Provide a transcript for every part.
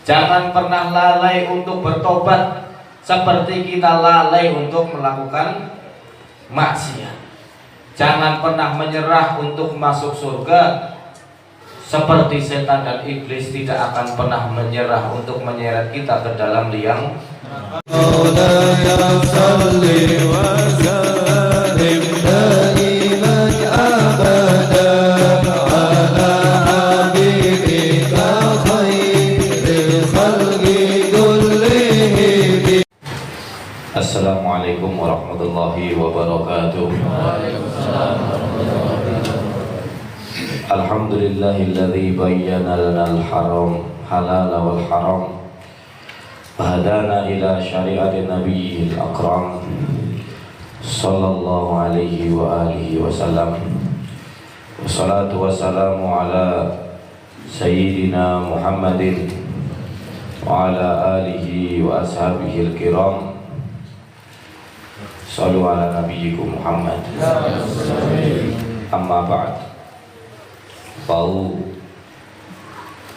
Jangan pernah lalai untuk bertobat seperti kita lalai untuk melakukan maksiat. Jangan pernah menyerah untuk masuk surga seperti setan dan iblis tidak akan pernah menyerah untuk menyeret kita ke dalam liang Assalamualaikum warahmatullahi wabarakatuh. Alhamdulillahilladzi bayyana lana al-haram halal wal haram wa hadana ila syari'ati nabiyyil akram sallallahu alaihi wa alihi wasallam. Wassalatu wassalamu ala sayyidina Muhammadin wa ala alihi wa ashabihi al-kiram. Sallu ala nabiyyikum Muhammad. Amma ba'd. Bau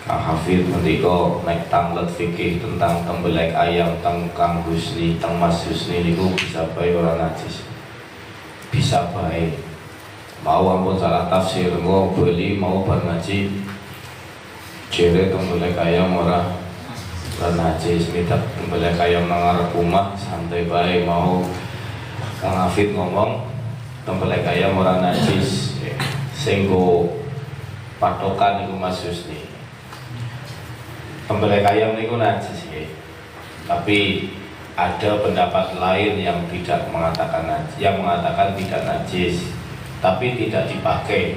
Kang Hafid mendika nek tanglet fikih tentang tembelek ayam teng Kang Husni teng Mas Husni niku bisa bae ora najis. Bisa bae. Mau ampun salah tafsir mau beli mau bar ngaji. Jere tembelek ayam ora najis, mitak tembelek ayam nang arep omah santai bae. Mau Kang Hafid ngomong tembelek ayam ora najis. Sing patokan niku Mas Husni. Tembelek ayam niku najis ya. Tapi ada pendapat lain yang tidak mengatakan najis, yang mengatakan tidak najis, tapi tidak dipakai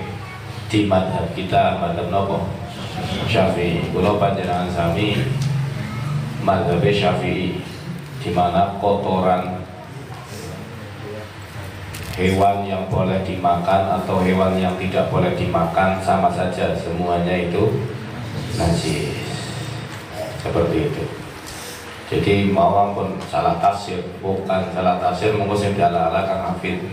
di madhab kita, madhab nopo? Syafi'i. Kula panjenengan sami madhab Syafi'i, di mana kotoran hewan yang boleh dimakan atau hewan yang tidak boleh dimakan sama saja, semuanya itu najis. Seperti itu. Jadi mau ampun salah tafsir, bukan salah tafsir monggo sing diala-ala Kang Hafid.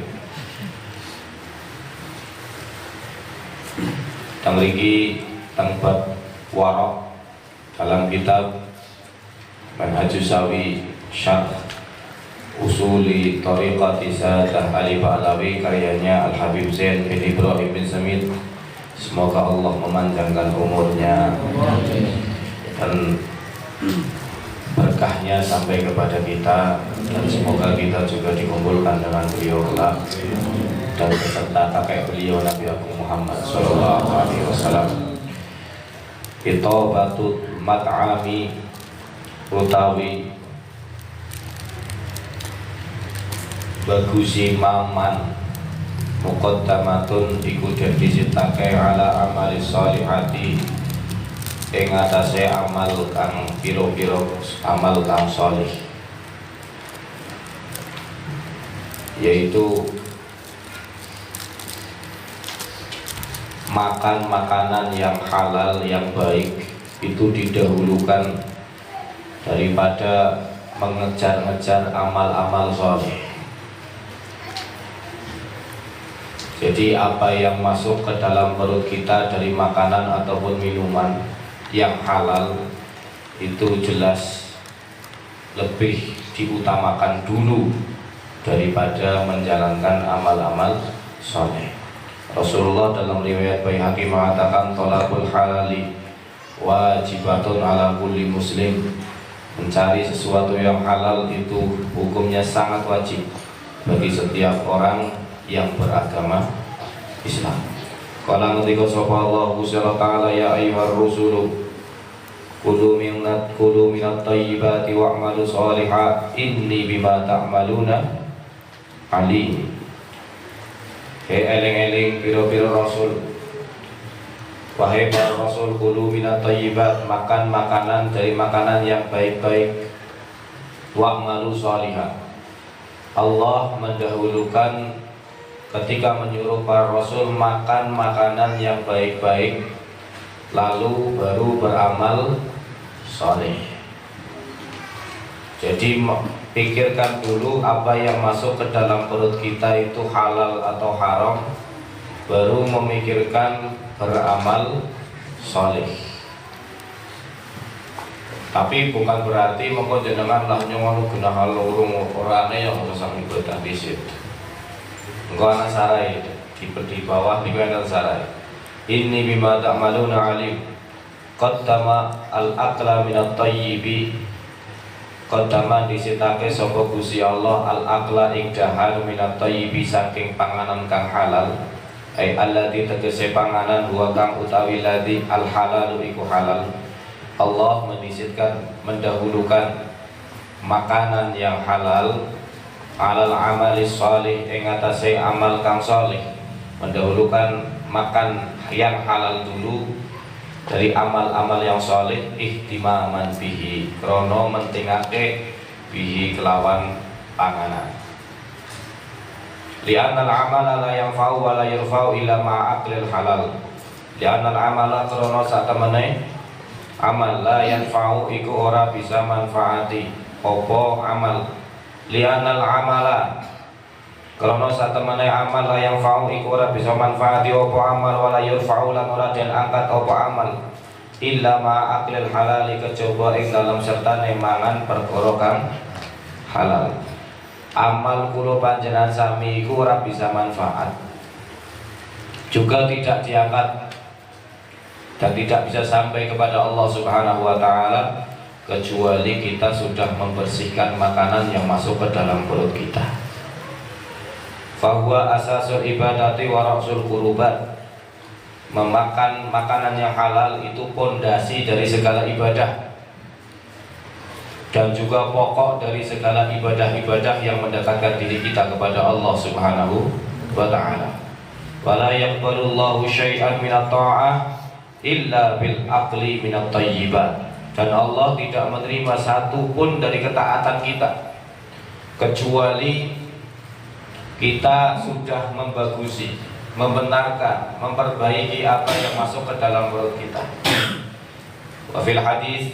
Teng mriki teng bab waraq dalam kitab Manhajus Sawi Syarh Usuli Tariqati Sadah Ali Ba'lawi karyanya Al-Habib Zain bin Ibrahim bin Samit. Semoga Allah memanjangkan umurnya dan berkahnya sampai kepada kita, dan semoga kita juga dikumpulkan dengan beliau kelak dan beserta kakek beliau Nabi Agung Muhammad sallallahu alaihi wasallam. Itobatut mat'ami utawi bagusi maman muqaddamatun iku den disitake ala amali sholihati ing atase amal kang pira-pira amal kang sholih, yaitu makan makanan yang halal yang baik itu didahulukan daripada mengejar-ngejar amal-amal sholih. Jadi apa yang masuk ke dalam perut kita dari makanan ataupun minuman yang halal itu jelas lebih diutamakan dulu daripada menjalankan amal-amal soleh. Rasulullah dalam riwayat Baihaqi mengatakan thalabul halali wajibatun ala kulli muslim. Mencari sesuatu yang halal itu hukumnya sangat wajib bagi setiap orang yang beragama Islam. Qala ngendika sapa Allah Ta'ala ya ayyuhar rusulu kulu minat thayyibati wa'malu sholihan inni bima ta'maluna alim. Hei eling-eling pira-pira rasul, wahai para rasul, kulu minat thayyibat, makan makanan dari makanan yang baik-baik, wa'malu sholihan. Allah mendahulukan ketika menyuruh para rasul makan makanan yang baik-baik, lalu baru beramal soleh. Jadi pikirkan dulu apa yang masuk ke dalam perut kita itu halal atau haram, baru memikirkan beramal soleh. Tapi bukan berarti mengko jenengan lah nyongono genah lorong orane yang urusan ibadah disit. Engko ana sarai di bawah niku ana sarai. Inni bima ta'maluna alim. Qaddama al-aqla minat thayyibi. Qaddama disitake sapa Gusti Allah al-aqla ing dahar minat thayyibi saking panganan kang halal. Ai allati tegese panganan wa kang utawi ladzi al-halalu iku halal. Allah mendahulukan makanan yang halal alal amali sholih ing atase amal kang sholih. Mendahulukan makan yang halal dulu dari amal-amal yang sholih ihtimaman bihi krono mentingake bihi kelawan panganan. Li'anna al-amala la yanfa'u wa la yurfa'u illa ma'aklil halal. Li'anna al-amala krono satemene amal la yanfa'u iku ora bisa manfaati opo amal. Li'anna al-amala krono satemene amal la yanfa'u iku ora bisa manfaati opo amal wa la yurfa'u lan ora den angkat opo amal illa ma'aklil halal kejaba ing dalam sertane mangan perkara kang halal. Amal kula panjenengan sami iku ora bisa manfaat, juga tidak diangkat dan tidak bisa sampai kepada Allah Subhanahu wa taala kecuali kita sudah membersihkan makanan yang masuk ke dalam perut kita. Fahuwa asasul ibadati wa ra'sul qurubat. Memakan makanan yang halal itu pondasi dari segala ibadah dan juga pokok dari segala ibadah-ibadah yang mendekatkan diri kita kepada Allah Subhanahu wa taala. Wala yaqbalullahu syai'an minat ta'ah illa bil aqli minat thayyibat. Dan Allah tidak menerima satu pun dari ketaatan kita kecuali kita sudah membagusi, membenarkan, memperbaiki apa yang masuk ke dalam perut kita. Wa fil hadis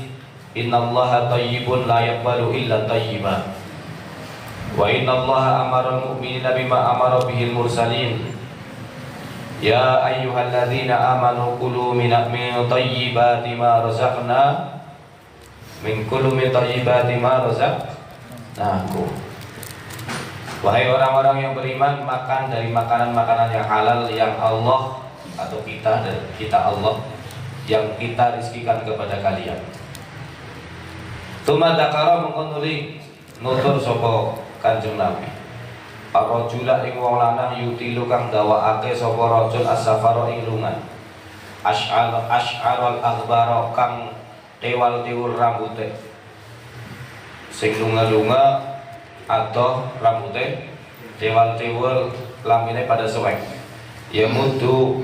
innallaha thayyibun la yaqbalu illa thayyiban. Wa innallaha amara al-mu'minina bima amara bihil mursalin. Ya ayyuhalladzina amanu kulu min thayyibati ma razaqna min kulu min thayyibati ma razaqnakum. Wahai orang-orang yang beriman, makan dari makanan-makanan yang halal yang Allah atau kita Allah yang kita rizkikan kepada kalian. Tuma dakara mengkonuli nutur sapa Kanjeng Nabi. Ar-rajula ing wong lanang yutilu kang dawaake sapa rajul as-safara ing lungan. Asy'arul aghbara kang tewal-tewul rambute. Sing lunga-lunga atau rambutnya tewal-tewal lamine pada suwek. Ya mudu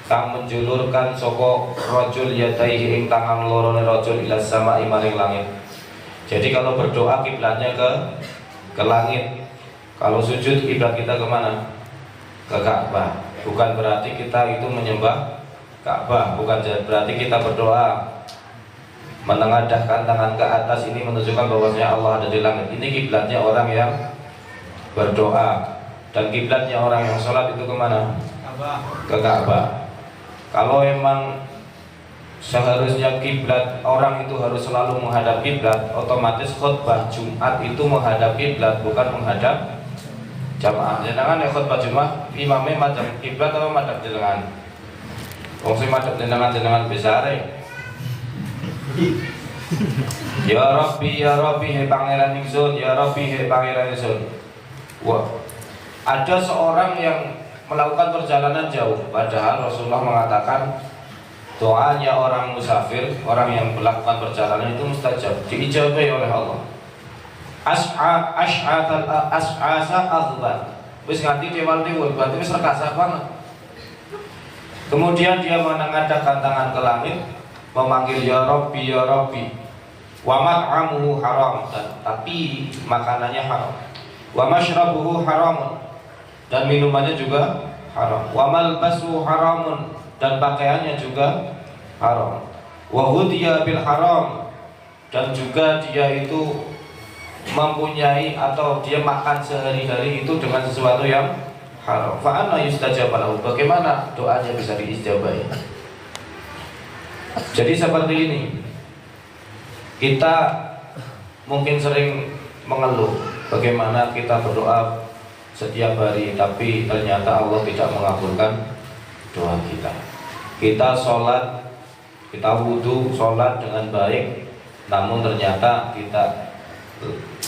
kang menjulurkan soko rajul yadaihi ing tangan lorone rajul ila sama maring langit. Jadi kalau berdoa kiblatnya ke langit. Kalau sujud kiblat kita kemana? Ke Ka'bah. Bukan berarti kita itu menyembah Ka'bah, bukan berarti kita berdoa menengadahkan tangan ke atas. Ini menunjukkan bahwasanya Allah ada di langit. Ini kiblatnya orang yang berdoa. Dan kiblatnya orang yang sholat itu kemana? Ke Ka'bah. Kalau emang seharusnya kiblat orang itu harus selalu menghadap kiblat, otomatis khutbah Jumat itu menghadap kiblat, bukan menghadap jamaah. Jangan khutbah Jumat imamnya madhab kiblat atau madhab jenengan. Wong sing madhab jenengan besare. Ya Rabbi he pangeran ingsun, ya Rabbi he pangeran ingsun. Wah, ada seorang yang melakukan perjalanan jauh, padahal Rasulullah mengatakan doanya orang musafir, orang yang melakukan perjalanan itu mustajab, diijabahi oleh Allah. As'asa aghban. Wis nganti tewal-tewul, berarti wis rekasa banget. Kemudian dia menengadahkan tangan ke langit, memanggil ya Rabbi ya Rabbi. Wa mat'amuhu haram, tapi makanannya haram. Wa mashrabuhu haramun, dan minumannya juga haram. Wa malbasuhu haramun, dan pakaiannya juga haram. Wa hudiya bil haram, dan juga dia itu mempunyai atau dia makan sehari-hari itu dengan sesuatu yang haram. Fa anna yustajab lahu, bagaimana doanya bisa diijabahi? Jadi seperti ini. Kita mungkin sering mengeluh bagaimana kita berdoa setiap hari, tapi ternyata Allah tidak mengabulkan doa kita. Kita sholat, kita wudhu, sholat dengan baik, namun ternyata kita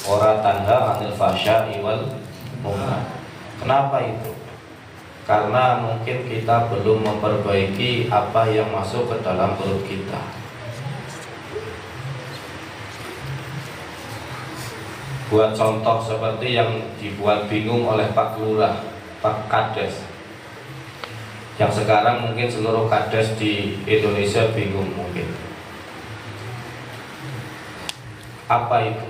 ora tanha anil fasya'i wal munkar. Kenapa itu? Karena mungkin kita belum memperbaiki apa yang masuk ke dalam perut kita. Buat contoh seperti yang dibuat bingung oleh Pak Lurah, Pak Kades, yang sekarang mungkin seluruh Kades di Indonesia bingung mungkin. Apa itu?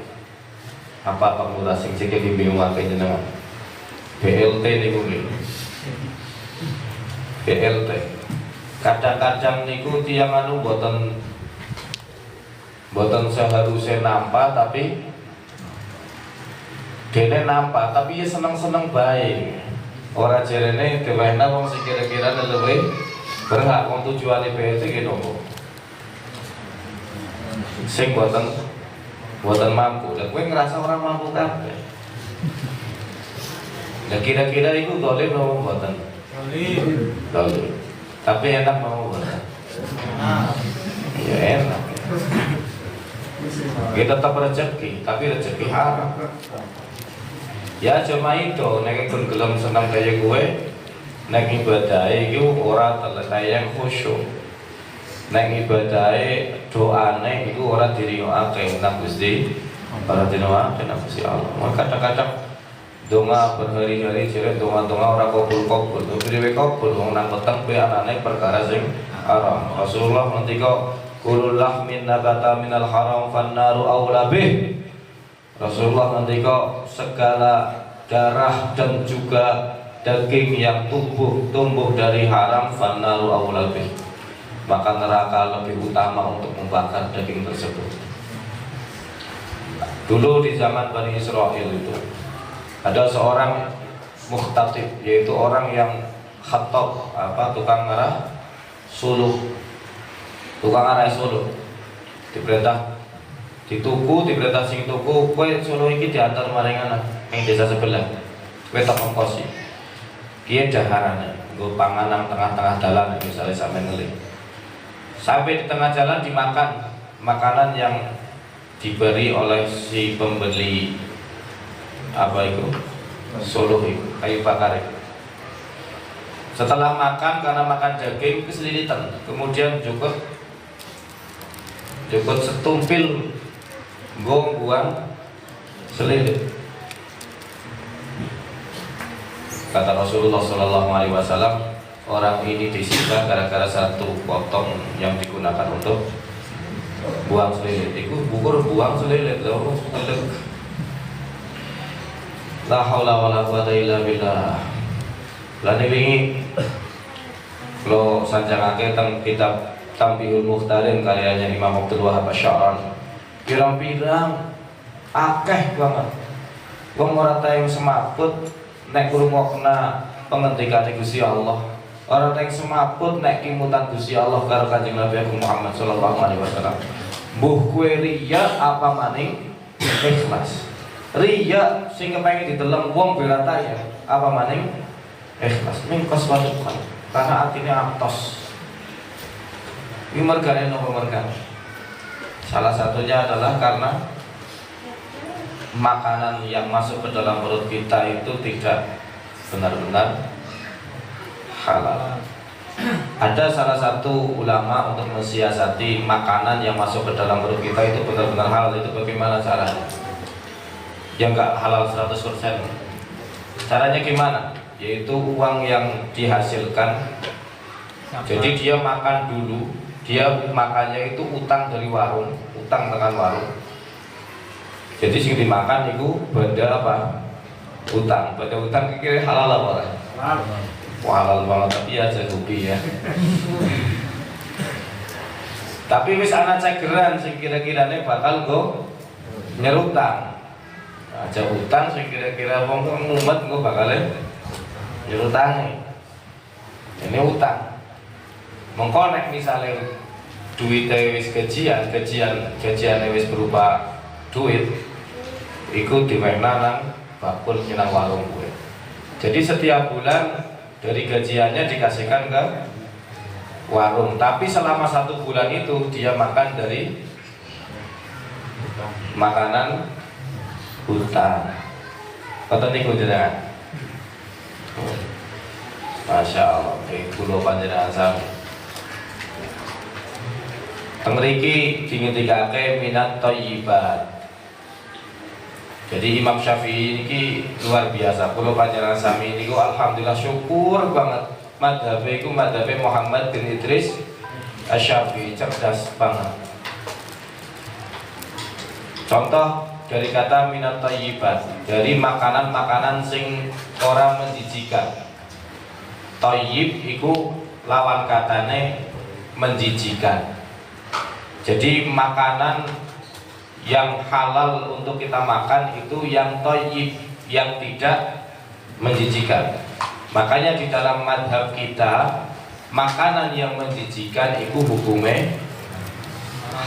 Apa Pak Lurah sing bingung akeh jenengan? BLT niku nggih. BLT. Kadang-kadang niku tiyang anu boten seharusnya nampak, tapi dene nampak, tapi ya seneng-seneng baik. Ora jerene dewehna wong sing kira-kira luwih berhak. Wong tujuane BLT ki nopo? Sing boten mampu. Lah kowe ngerasa orang mampu kabeh. Lah kira-kira iku dolim nopo mboten? Dolim. Tapi enak mau mboten? Ya enak. Kita tetap rezeki, tapi rezeki haram. Ya cuma itu, nek pun gelem seneng kaya gue, nek ibadahe iku ora terletayang khusyuk. Nek ibadahe doane iku ora diriyokake nang Gusti, ora diriyokake nang Gusti Allah. Kadang-kadang donga berhari-hari jere donga-donga ora kabul-kabul. Priwe kabul wong nang peteng pe anane perkara sing haram. Rasulullah ngendika kullu lahmin nabata minal haram fannaru aula bih. Rasulullah ngendika segala darah dan juga daging yang tumbuh dari haram fannaru aula bih, maka neraka lebih utama untuk membakar daging tersebut. Dulu di zaman Bani Israel itu ada seorang mukhtatib, yaitu orang yang khattab, tukang ngarah suluh, diperintah diperintah sing tuku, kowe suluh iki diantar maring anak ing desa sebelah, kowe tak ongkosi. Kiye daharane nggo panganan tengah-tengah dalan misalnya sampe ngelih. Sampai di tengah jalan dimakan makanan yang diberi oleh si pembeli suluh itu, kayu bakar itu. Setelah makan, karena makan daging keselilitan, kemudian jukut setumpil buang selilit. Kata Rasulullah SAW, orang ini disita gara-gara satu potong yang digunakan untuk buang selilit. Itu buang selilit loh. La haula wala quwata illa billah. Lan wingi kalau sanjangake teng kitab Tambihul Mukhtarin karyanya Imam Abdul Wahab Asy-Sya'rani, pirang-pirang akeh banget wong ora tayang semaput nek ngrungokna pengendikane Gusti Allah, ora tayang semaput nek kimutan Gusti Allah karo Kanjeng Nabi Muhammad sallallahu alaihi wasallam. Mbuh kowe riya apa maning ikhlas. Riya sing kepengin dideleng wong bela tayang, apa maning ikhlas. Ning kaswatukan karena artinya atos. Ini mergane nopo mergane. Salah satunya adalah karena makanan yang masuk ke dalam perut kita itu tidak benar-benar halal. Ada salah satu ulama untuk mensiasati makanan yang masuk ke dalam perut kita itu benar-benar halal. Itu bagaimana caranya? Yang enggak halal 100%. Caranya gimana? Yaitu uang yang dihasilkan. Jadi dia makan dulu, dia makannya itu utang dari warung, utang dengan warung. Jadi sing dimakan itu benda apa? Utang. Benda utang kira-kira halal apa ora? Halal. Wah, halal banget, tapi aja hobi ya. Tapi wis ana cegeran sing kira-kirane bakal go nyerutang. Aja utang sing kira-kira wong ngumet go bakal nyerutang. Ini utang. Mengko nek misale duitnya wis gajian wis berupa duit, iku diwehna nang bakul nang warung kue. Jadi setiap bulan dari gajiannya dikasihkan ke warung, tapi selama 1 bulan itu dia makan dari makanan hutan. Kata niku jenengan. Masya Allah, kulo panjenengan sami. Teng mriki dingendikake minat thayyibat. Jadi Imam Syafi'i ini luar biasa. Kulo panjenengan sami niku alhamdulillah syukur banget. Madhabe iku madhabe Muhammad bin Idris Asy-Syafi'i, cerdas banget. Contoh dari kata minat thayyibat, dari makanan-makanan sing ora menjijikan. Thayyib iku lawan katane menjijikan. Jadi makanan yang halal untuk kita makan itu yang thayyib, yang tidak menjijikan. Makanya di dalam madhab kita makanan yang menjijikan itu hukumnya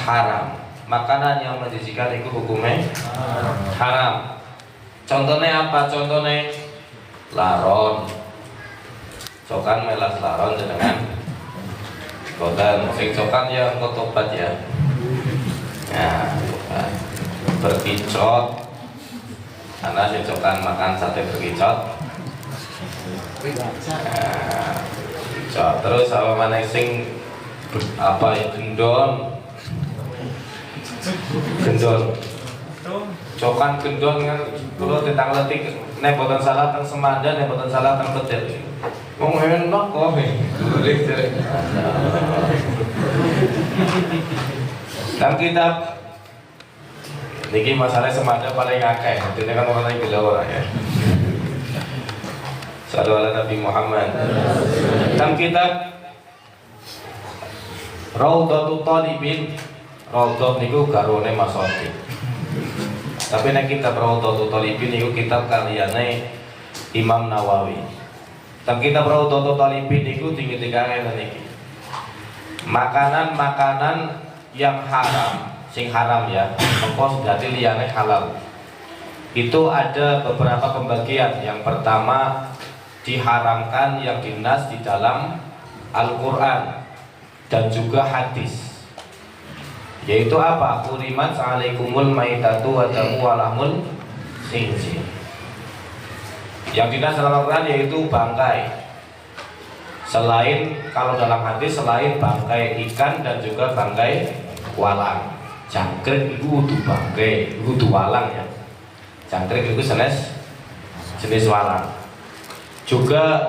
haram. Makanan yang menjijikan itu hukumnya haram. Contohnya apa? Contohnya laron. Cokan melas laron jenengan. Kodan sing cokan ya engko tobat ya. Ya, berkicot. Karena sing cokan makan sate berkicot. Ya, terus apa mana sing apa ya gendon. Cokan gendon kan kulo tentang letik nek boten salah teng Semanda, nek boten salah teng Pedet. Wong enak kok. Dan kitab niki masalah Semanda paling akeh, dene kan orang lain gila ora ya. Sallallahu alaihi Nabi Muhammad. Dan kitab Raudhatul Talibin, Raudhah niku garwane Mas Odi. Tapi nek kitab Raudhatul Talibin niku kitab karyane Imam Nawawi. Dan kitab Raudhatul Talibin niku dingendikake niki. Makanan-makanan yang haram, sing haram ya, mengko dadi liyane halal. Itu ada beberapa pembagian. Yang pertama diharamkan yang dinas di dalam Al-Qur'an dan juga hadis. Yaitu apa? Hurimat 'alaikumul maitatu wa damu wa lahmul khinzir. Yang dinas dalam Al-Quran yaitu bangkai. Selain kalau dalam hadis selain bangkai ikan dan juga bangkai walang. Jangkrik itu kudu bangkai, kudu walang ya. Jangkrik itu jenis walang. Juga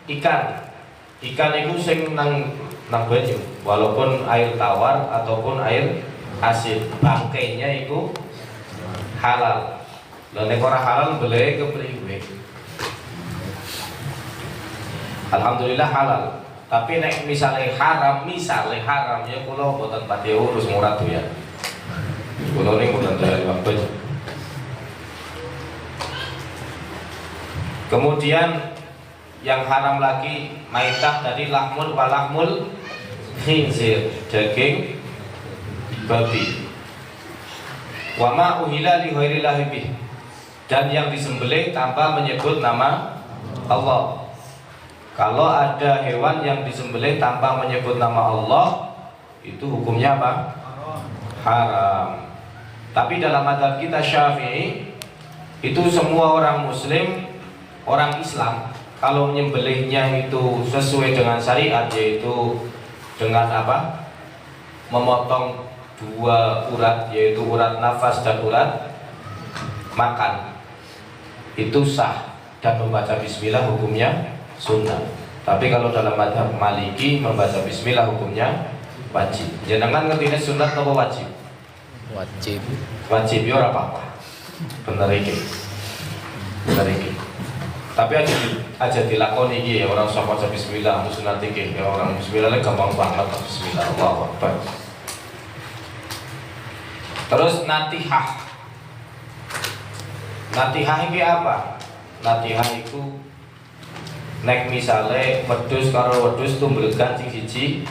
ikan. Ikan itu sing nang banyu, walaupun air tawar ataupun air asin, bangkainya itu halal. Lah nek ora halal boleh kepriwe. Alhamdulillah halal. Tapi nek misalnya haram ya kula mboten pati urus murah tuh ya. Kula ning mboten doyan waktu. Kemudian yang haram lagi maitah dari lahmul walahmul khinzir, daging babi. Wa ma uhila li ghairillahi bih, dan yang disembelih tanpa menyebut nama Allah. Kalau ada hewan yang disembelih tanpa menyebut nama Allah, itu hukumnya apa? Haram. Tapi dalam mazhab kita Syafi'i, itu semua orang Muslim, orang Islam, kalau menyembelihnya itu sesuai dengan syariat, yaitu dengan apa? Memotong 2 urat, yaitu urat nafas dan urat makan, itu sah, dan membaca bismillah hukumnya sunnah. Tapi kalau dalam mazhab Maliki membaca bismillah hukumnya wajib. Jangan ngerti sunat atau wajib? Wajib. Wajib ya ora apa-apa. Bener iki. Tapi aja dilakoni iki ya, orang usah baca bismillah sunat iki. Ya orang bismillah gampang banget bismillah, Allahu Akbar. Terus natihah. Natihah iki apa? Natihah itu nek misale wedhus karo wedhus tumblegan sing siji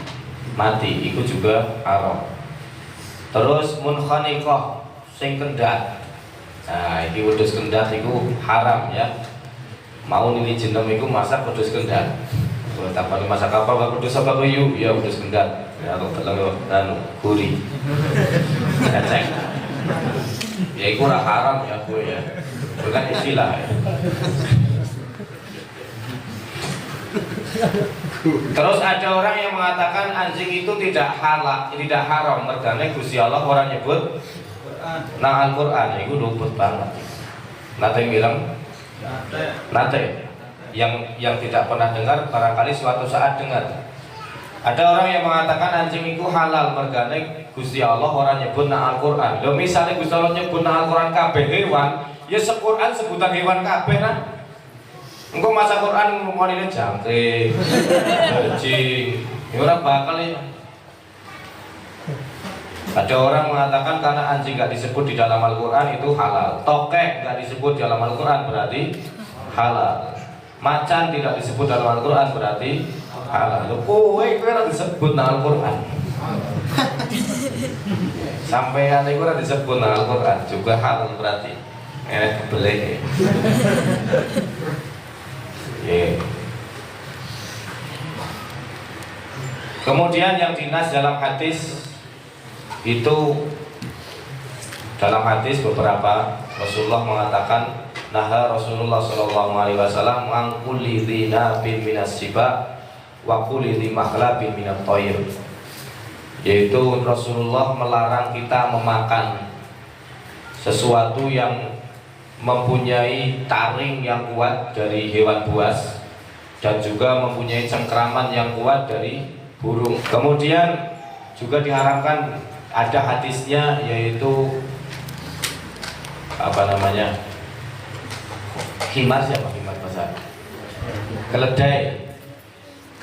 mati, itu juga haram. Terus munkhaniqah sing kendat. Nah, iki wedhus kendat iku haram ya. Mau ini jenem iku masak wedhus kendat. Kalau tapane masak apa Pak wedhus apa koyo? Ya wedhus kendat. Ya kok teleng guri. Cek. Ya iku ora haram ya kowe ya. Bukan istilah ya. Terus ada orang yang mengatakan anjing itu tidak halal, tidak haram, mergane Gusti Allah orang nyebut nang Al-Qur'an itu luput banget. Nate bilang nate yang tidak pernah dengar barangkali suatu saat dengar. Ada orang yang mengatakan anjing itu halal, mergane Gusti Allah orang nyebut nang Al-Qur'an. Lho misalnya Gusti Allah nyebut nang Al-Qur'an kabeh hewan, ya Al-Qur'an sebutan hewan kabeh nah. Engkau masa Quran ngomongin jangkrik, anjing, ya orang bakal ya. Ada orang mengatakan karena anjing nggak disebut di dalam Al-Quran itu halal, tokek nggak disebut di dalam Al-Quran berarti halal, macan tidak disebut dalam Al-Quran berarti halal. Kowe ora disebut dalam Al-Quran, sampeyan iku ora disebut dalam Al-Quran juga halal berarti. Kebelek. Yeah. Kemudian yang dinas dalam hadis itu, dalam hadis beberapa Rasulullah mengatakan naha Rasulullah Shallallahu Alaihi Wasallam mangkuli dina bin minas siba wa kuli di makhlabin minat toir, yaitu Rasulullah melarang kita memakan sesuatu yang mempunyai taring yang kuat dari hewan buas dan juga mempunyai cengkraman yang kuat dari burung. Kemudian juga diharamkan, ada hadisnya yaitu apa namanya, himar, siapa himar bahasa?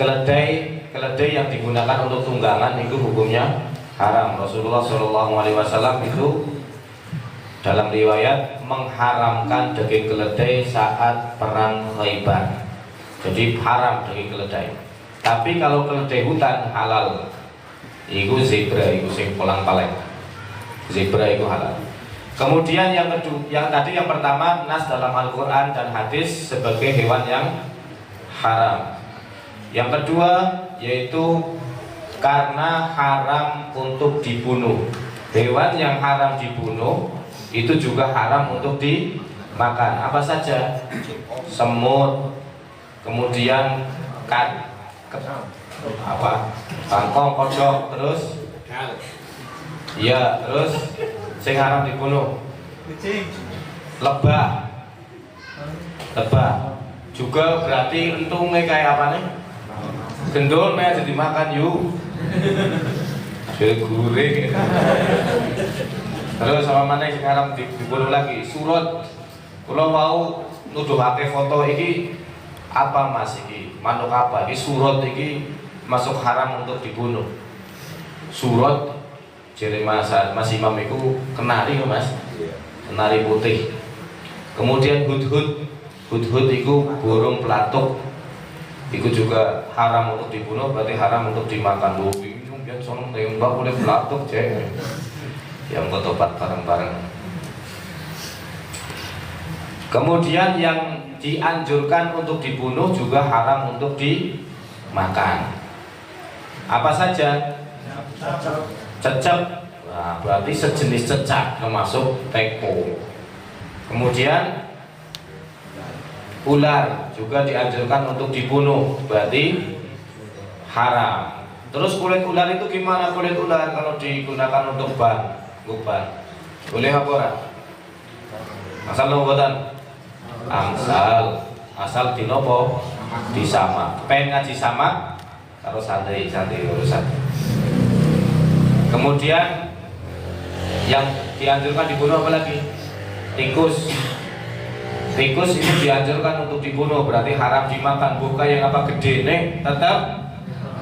Keledai yang digunakan untuk tunggangan itu hukumnya haram. Rasulullah SAW itu dalam riwayat mengharamkan daging keledai saat perang Khaibar. Jadi haram daging keledai. Tapi kalau keledai hutan halal. Iku zebra, iku sing polang palek. Zebra itu halal. Kemudian yang kedua, yang tadi yang pertama nas dalam Al-Qur'an dan hadis sebagai hewan yang haram. Yang kedua yaitu karena haram untuk dibunuh. Hewan yang haram dibunuh itu juga haram untuk dimakan. Apa saja? Semut, kemudian kangkong, kodok, terus iya, terus sing haram dibunuh, lebah juga berarti untungnya kayak apa nih? Gendul meh jadi makan yuk. Gurih. Terus sama mana yang sekarang dibunuh lagi? Surut. Kalau mau nuduhake foto ini apa mas ini? Manuk apa? Ini surut ini masuk haram untuk dibunuh. Surut. Jadi mas Imam itu kenari mas, kenari putih. Kemudian hudhud itu burung pelatuk. Itu juga haram untuk dibunuh, berarti haram untuk dimakan. Loh, ini biar sonong tembak boleh pelatuk cek. Yang bertobat bareng-bareng. Kemudian yang dianjurkan untuk dibunuh juga haram untuk dimakan. Apa saja? Cecep, nah, berarti sejenis cecak termasuk teko. Kemudian ular juga dianjurkan untuk dibunuh, berarti haram. Terus kulit ular itu gimana kulit ular kalau digunakan untuk ban? Boleh apa ora? Asal nobotan? Asal dinopo? Disama. Pengen ngaji sama? Kalau santai urusan. Kemudian yang dianjurkan dibunuh apa lagi? Tikus. Tikus itu dianjurkan untuk dibunuh, berarti haram dimakan. Bukan yang apa gede nih, tetap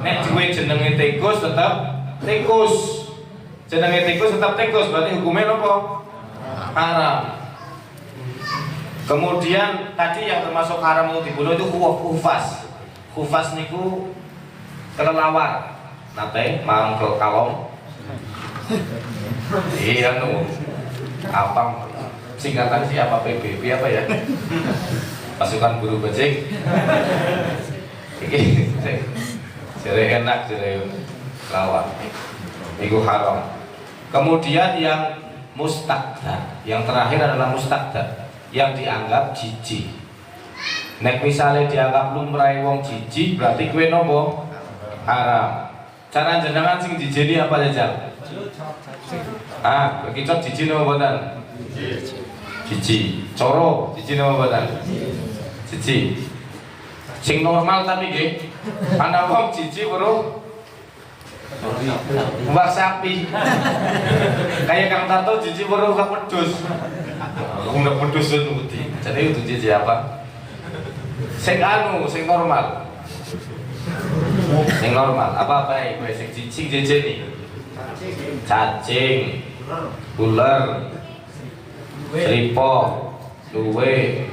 nek duwe jenenge tikus tetap tikus. Jenenge tikus tetap tikus, berarti hukumnya apa? Haram. Kemudian tadi yang termasuk haram untuk dibunuh itu khufas. Khufas niku kelelawar. nate mang ke Kalong. Iya nu. Apa singkatan siapa PBB apa ya? Pasukan Buru Bajing. Iki jere enak jere lawan. Iku haram. Kemudian yang mustaqda, yang terakhir adalah mustaqda, yang dianggap jijik. Nek misalnya dianggap lumrahe wong jijik, berarti kue nopo haram. Cara jenengan sing dijeni apa aja? Bekicot jijik nopo boten? Jijik. Coro jijik nopo boten? Jijik. Sing normal tapi nggih. Ana wong jijik bro. Mbak sapi. Kayak Kang Tarto jijik bro gak pedus. Udah pedus nuti. Jadi itu jijik apa? Sing normal. Sing normal. Apa bae kowe sing jijik jejeni? Cacing, ular, seripo, luwe.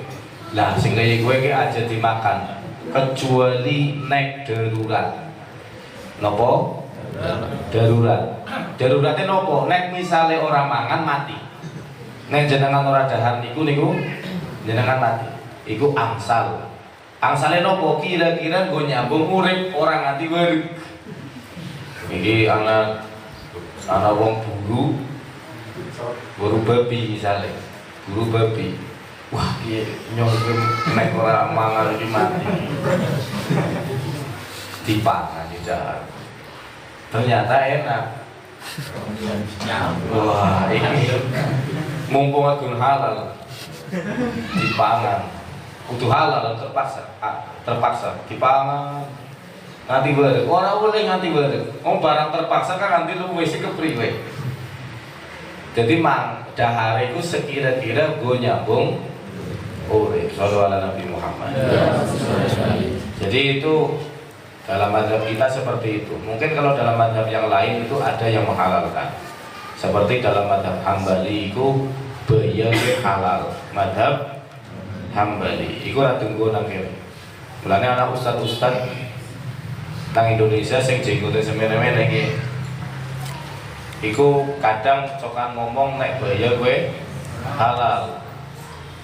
Lah sing kaya kowe ki aja dimakan kecuali nek darurat. Nopo? Darurat. Daruratnya nopo? Nek misale orang mangan mati. Nek jenengan ora dahar niku jenengan mati. Iku angsal. Angsale nopo? Kira-kira nggo nyambung urip orang nganti werik. Iki ana wong buru babi misalnya. Buru babi. Wah, iki nyongkem nek ora mangan iki mati. Dipangan jahat. Ternyata enak. Wah, ini mumpung agung halal dipangan. Kudu halal terpaksa dipangan. Nganti bareng. Ora boleh nganti bareng. Barang terpaksa kan nanti lu wis kepriwe. Jadi mang dahare iku sekira-kira go nyambung urip. Shallallahu ala Nabi Muhammad. Jadi itu dalam mazhab kita seperti itu. Mungkin kalau dalam mazhab yang lain itu ada yang menghalalkan. Seperti dalam mazhab Hambali itu bayar halal. Mazhab Hambali iku ora tunggu nang kene. Mulane anak ustaz-ustaz nang Indonesia sing jenggote semene-mene iki. Iku kadang cokan ngomong nek bayar kowe halal.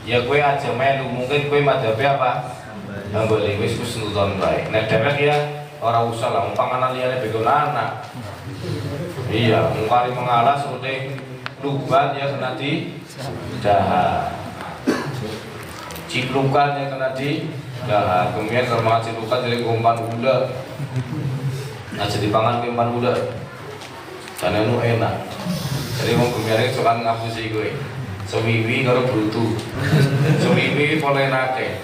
Ya kowe aja melu, mungkin kowe mazhabe apa? Hambali wis kusnudon bae. Nek dhewek ya ora usah lah panganan liyane bego anak. Iya, mungkari mengalah sudah lubat ya kena di dahar. Ciplukan ya kena di dahar. Kemudian kalau ciplukan jadi umpan ular. Nah jadi pangan umpan ular. Karena itu enak. Jadi mau kemarin sokan ngapusi gue. Sewiwi karo brutu. Sewiwi polenake.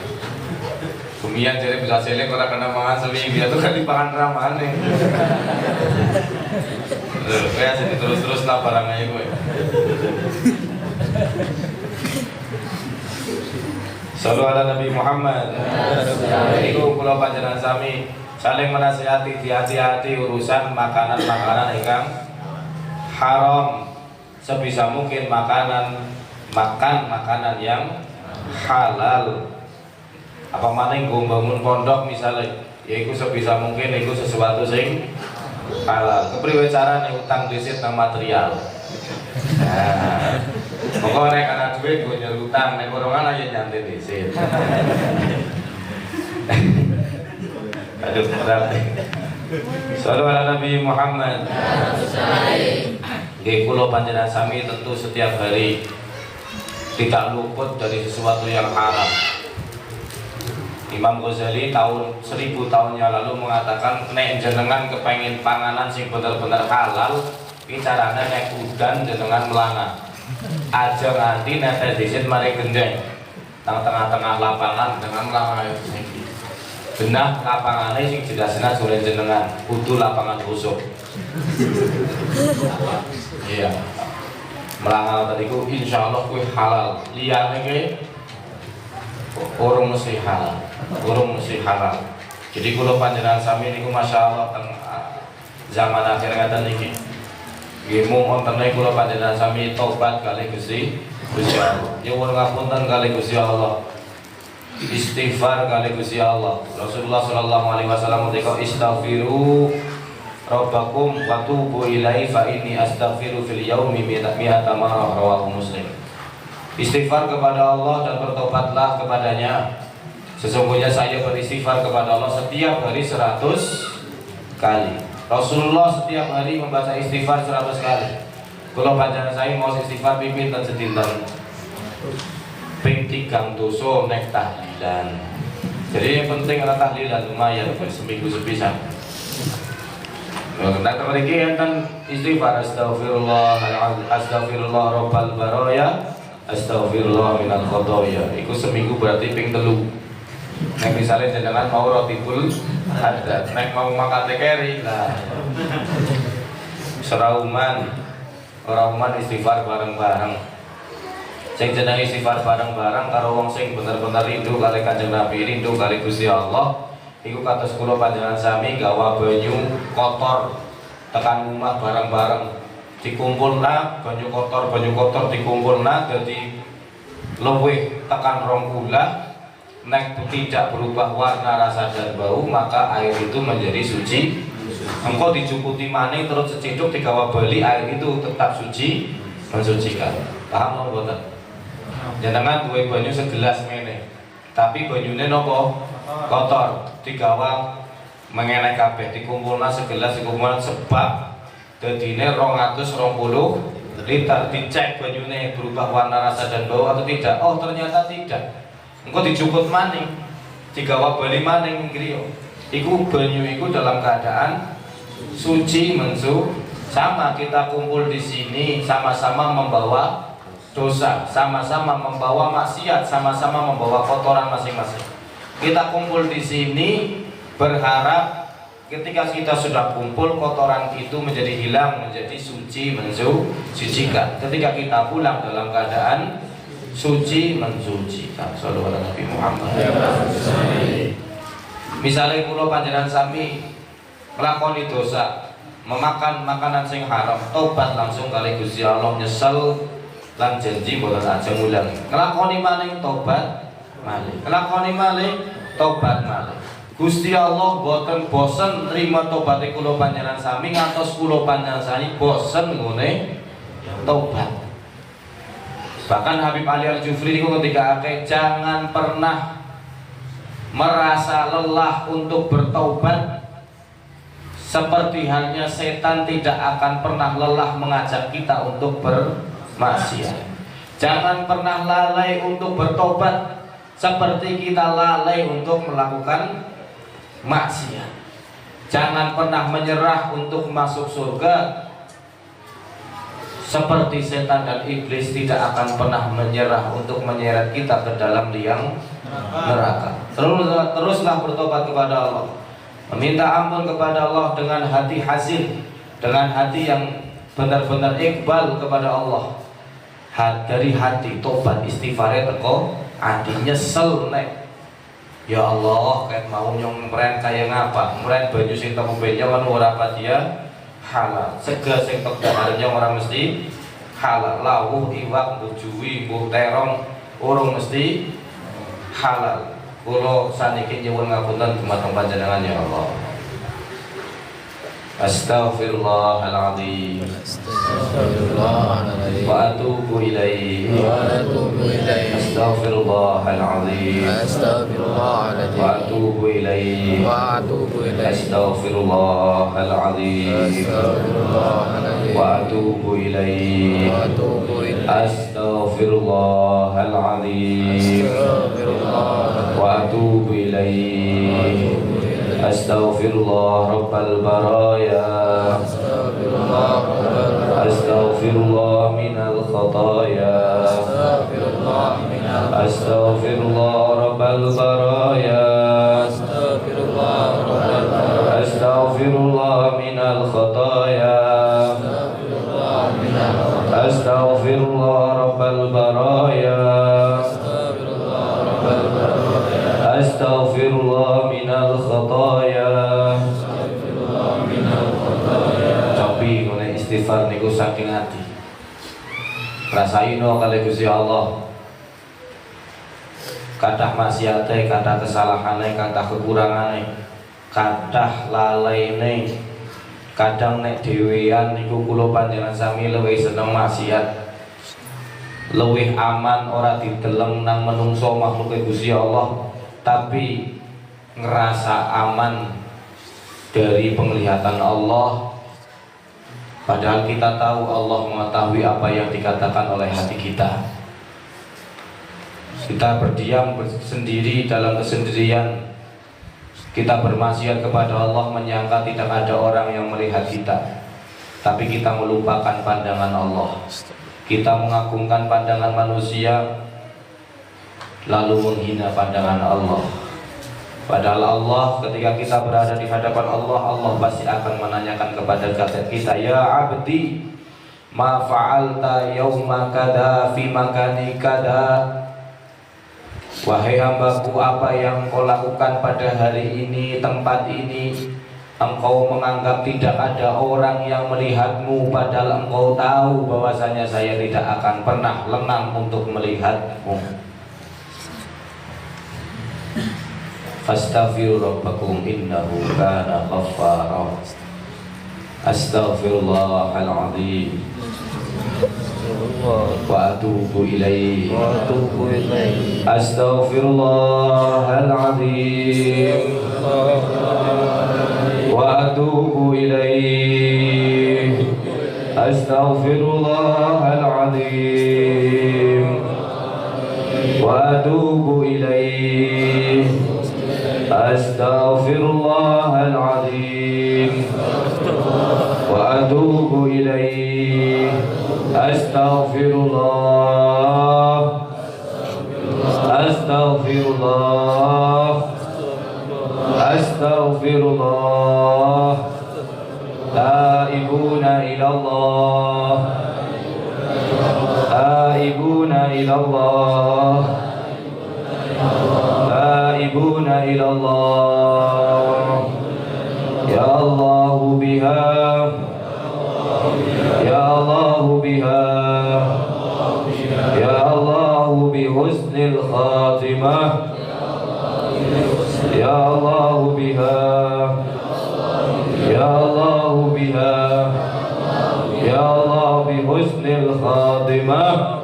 Kemudian jadi bisa seleng orang kena mangan sewiwi itu kan dipangan ramaan nih. Kayak jadi terus-terus lah barangnya gue. Sallu ala Nabi Muhammad. Itu kula panjenengan sami saling menasihati hati-hati urusan makanan-makanan ingkang haram. Sebisa mungkin makan makanan yang halal. Apa mana yang bangun pondok misalnya, yaitu sebisa mungkin itu sesuatu sing halal. Kepriwe carane utang desit nang material. Nah, pokoknya nek ana duit gue nyuruh utang, nek orang aja nyantai desit. Aduh berarti. Sallallahu ala Nabi Muhammad. Nggih kula panjenengan sami tentu setiap hari tidak luput dari sesuatu yang haram. Imam Ghazali tahun 1000 tahun yang lalu mengatakan nek jenengan kepengen panganan sing bener-bener halal, iki carane nek udan jenengan melana. Aja nganti netes disit mari gendeng. Nang tengah-tengah lapangan dengan melana iki. Benah lapangane sing jelasna sore jenengan, kudu lapangan khusus. Iya. Melanggar tadi ku insyaallah kuwi halal. Liyane ki urung mesti halal. Urung mesti halal. Jadi kula panjenengan sami niku masyaallah teng zaman akhir ngaten niki. Nggih mung wonten kula panjenengan sami tobat kali Gusti Allah. Nyuwun ngapunten kali Gusti Allah. Istighfar kali Gusti Allah. Rasulullah sallallahu alaihi wasallam ngendika istaghfiru rabbakum wa tubu ilaihi fa inni astaghfiru fil yaumi mi'ata marrah, rawahu Muslim. Istighfar kepada Allah dan bertobatlah kepadanya. Sesungguhnya saya beristighfar kepada Allah setiap hari 100 kali. Rasulullah setiap hari membaca istighfar 100 kali. Kalau panjenengan saya mau istighfar pimpin dan sedinten ping 3 dosa nek tahlilan. Jadi yang penting adalah tahlilan lumayan seminggu sepisan. Nah, mriki enten istighfar astaghfirullah rabbal baraya, astaghfirullah minal khotoya. Iku seminggu berarti ping 3. Nek misalnya jenengan mau rotibul hadat, nek mau makan tekeri lah. Serauman istighfar bareng-bareng. Sing jeneng istighfar bareng-bareng karo wong sing bener-bener rindu kali Kanjeng Nabi, rindu kali Gusti Allah. Iku kados kula panjenengan sami gawa banyu kotor tekan omah bareng-bareng. Dikumpulna banyu kotor dikumpulna dadi luwih tekan 2 kula. Nek tidak berubah warna, rasa dan bau, maka air itu menjadi suci. Engkau dicukuti maning terus seciduk digawa bali, air itu tetap suci, mensucikan. Paham mboten? Jenengan duwe banyu segelas ngene, tapi banyune nopo? Kotor, digawa mengenek kabeh, dikumpulna segelas, dikumpulna sebab dadine 220 liter. Dicek banyune berubah warna, rasa dan bau atau tidak? Oh, ternyata tidak. Engkau dicukut maning, digawa bali maning griya. Iku banyu iku dalam keadaan suci mensu. Sama kita kumpul di sini sama-sama membawa dosa, sama-sama membawa maksiat, sama-sama membawa kotoran masing-masing. Kita kumpul di sini berharap ketika kita sudah kumpul kotoran itu menjadi hilang, menjadi suci mensucikan. Ketika kita pulang dalam keadaan suci mensucikan. Shallallahu alaihi Nabi Muhammad. Misalnya kula panjenengan sami nglakoni dosa, memakan makanan sing haram, tobat langsung kali Gusti Allah, nyesel lan janji boten aja mulang. Nglakoni maning tobat malih. Nglakoni malih tobat malih. Gusti Allah boten bosen nerima tobat kula panjenengan sami ngantos kula panjenengan sami bosen ngene tobat. Bahkan Habib Ali Al-Jufri itu ketika jangan pernah merasa lelah untuk bertaubat, seperti halnya setan tidak akan pernah lelah mengajak kita untuk bermaksiat. Jangan pernah lalai untuk bertobat, seperti kita lalai untuk melakukan maksiat. Jangan pernah menyerah untuk masuk surga, seperti setan dan iblis tidak akan pernah menyerah untuk menyeret kita ke dalam liang neraka. Teruslah bertobat kepada Allah, meminta ampun kepada Allah dengan hati hazin, dengan hati yang benar-benar iqbal kepada Allah. Dari hati tobat istighfarnya teko ati nyesel nek ya Allah kayak mau nyong meren kaya ngapa meren banyu sing teko benyawan ora dia halal, sega sing tek daharnya orang mesti halal, lawuh iwak bujuwi mbuh terong urung mesti halal. Kula saniki nyuwun ngapunten dumateng panjenengan ya Allah. Astaghfirullahaladzim wa atubu ilaihi. Astaghfirullahaladzim wa atubu ilaihi. Astaghfirullahaladzim wa atubu ilaihi. Astaghfirullahaladzim wa atubu ilaihi. Astaghfirullah rabbal baraya, astaghfirullah minal khataya, astaghfirullah rabbal baraya, astaghfirullah minal khataya, astaghfirullah rabbal baraya, astaghfirullah minal khataya. Tapi ngene istighfar niku saking ati. Rasaino kali Gusti Allah. Kathah maksiate, kathah kesalahane, kathah kekurangane, kathah lalaine, Kadang nek dhewean niku kula panjenengan sami luwih seneng maksiat, luwih aman ora dideleng nang menungso makhluk Gusti Allah, tapi ngerasa aman dari penglihatan Allah. Padahal kita tahu Allah mengetahui apa yang dikatakan oleh hati kita. Kita berdiam sendiri dalam kesendirian, kita bermaksiat kepada Allah menyangka tidak ada orang yang melihat kita, tapi kita melupakan pandangan Allah. Kita mengagungkan pandangan manusia lalu menghina pandangan Allah. Padahal Allah ketika kita berada di hadapan Allah, Allah pasti akan menanyakan kepada kita, ya abdi ma fa'alta yawma kada fi makani kada. Wahai hambaku, apa yang kau lakukan pada hari ini, tempat ini? Engkau menganggap tidak ada orang yang melihatmu, padahal engkau tahu bahwasanya saya tidak akan pernah lengang untuk melihatmu. Fastaghfiru rabbakum innahu kana ghaffara. Astaghfirullahal azim wa atubu ilaihi. Astaghfirullahal azim wa atubu ilaihi. Astaghfirullahal azim wa atubu ilaihi. Astaghfirullahal azim wa atubu ilaihi. Astaghfirullah, astaghfirullah, astaghfirullah. Taibuna ilallah, taibuna ilallah, taibuna ilallah. Ya Allah biha, ya Allah biha, ya Allah bihusnil khatimah, ya Allah biha, ya Allah biha, ya Allah bihusnil khatimah.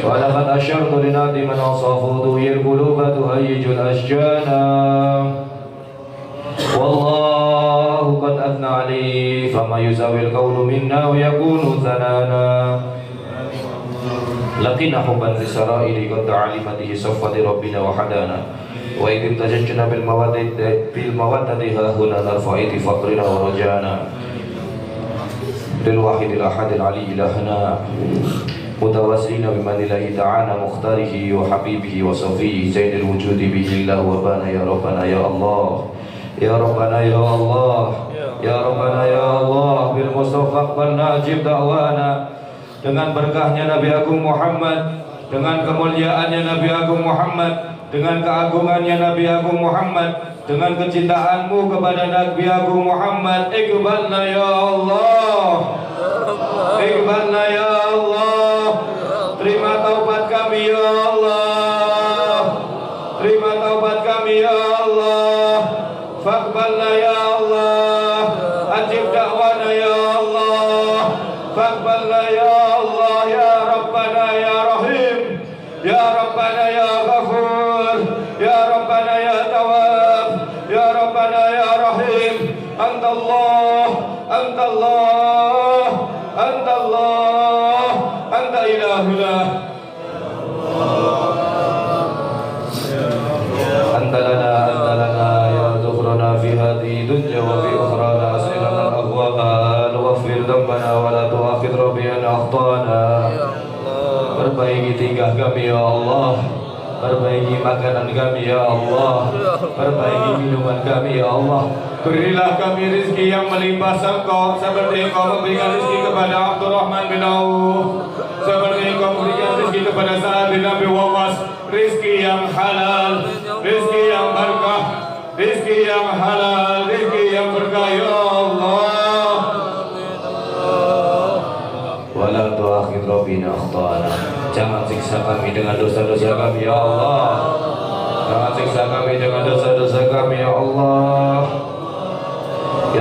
Wa laqad asyartu linadi man asafu duhil quluba tuhayyijul asjana. Wallahu qad athna ali fama yuzawil qawlu minna wa yakunu zanana. Laqina hubban lisara'ili qad ta'alimatihi safwati rabbina wa hadana. Wa idim tajajjuna bil mawaddati hahuna narfa'iti faqrina wa rajana. Lil wahidil ahadil ali ilahana mutawassilina bimanillahi ta'ala mukhtarihi wa habibihi wa safihi sayyidil wujudi bihillah wa bana ya rabbana ya Allah. Ya Rabbana ya Allah, ya Rabbana ya Allah, bil Mustafa aqbalna ajib da'wana. Dengan berkahnya Nabi Agung Muhammad, dengan kemuliaannya Nabi Agung Muhammad, dengan keagungannya Nabi Agung Muhammad, dengan kecintaanmu kepada Nabi Agung Muhammad, iqbalna ya Allah, iqbalna ya Allah. Terima taubat kami ya Allah, terima taubat kami ya Allah. Faqbalna ya Allah, ajib da'wana ya Allah. Faqbalna ya Allah, ya Rabbana ya Rahim, ya Rabbana ya Ghafur, ya Rabbana ya Tawwab, ya Rabbana ya Rahim. Anta Allah, Anta Allah, Anta Allah, Anta ilahuna. Anta lana, Anta lana ya dhukhrana fi hadhihi dunya wa fi ukhrana. As'ilana al-ahwal waghfir dhanbana wa la tu'akhidh rabbana akhtana. Perbaiki tingkah kami ya Allah, perbaiki makanan kami ya Allah, perbaiki minuman kami ya Allah. Berilah kami rezeki yang melimpah Engkau, seperti Engkau memberikan rezeki kepada Abdurrahman bin Auf, seperti Engkau memberikan rezeki kepada Sa'ad bin Abi Waqqas. Rezeki yang halal, rezeki yang berkah, rezeki yang halal, rezeki yang berkah ya Allah. Wala tu'akhidh rabbina akhtana. Jangan siksa kami dengan dosa-dosa kami ya Allah. Jangan siksa kami dengan dosa-dosa kami ya Allah. Ya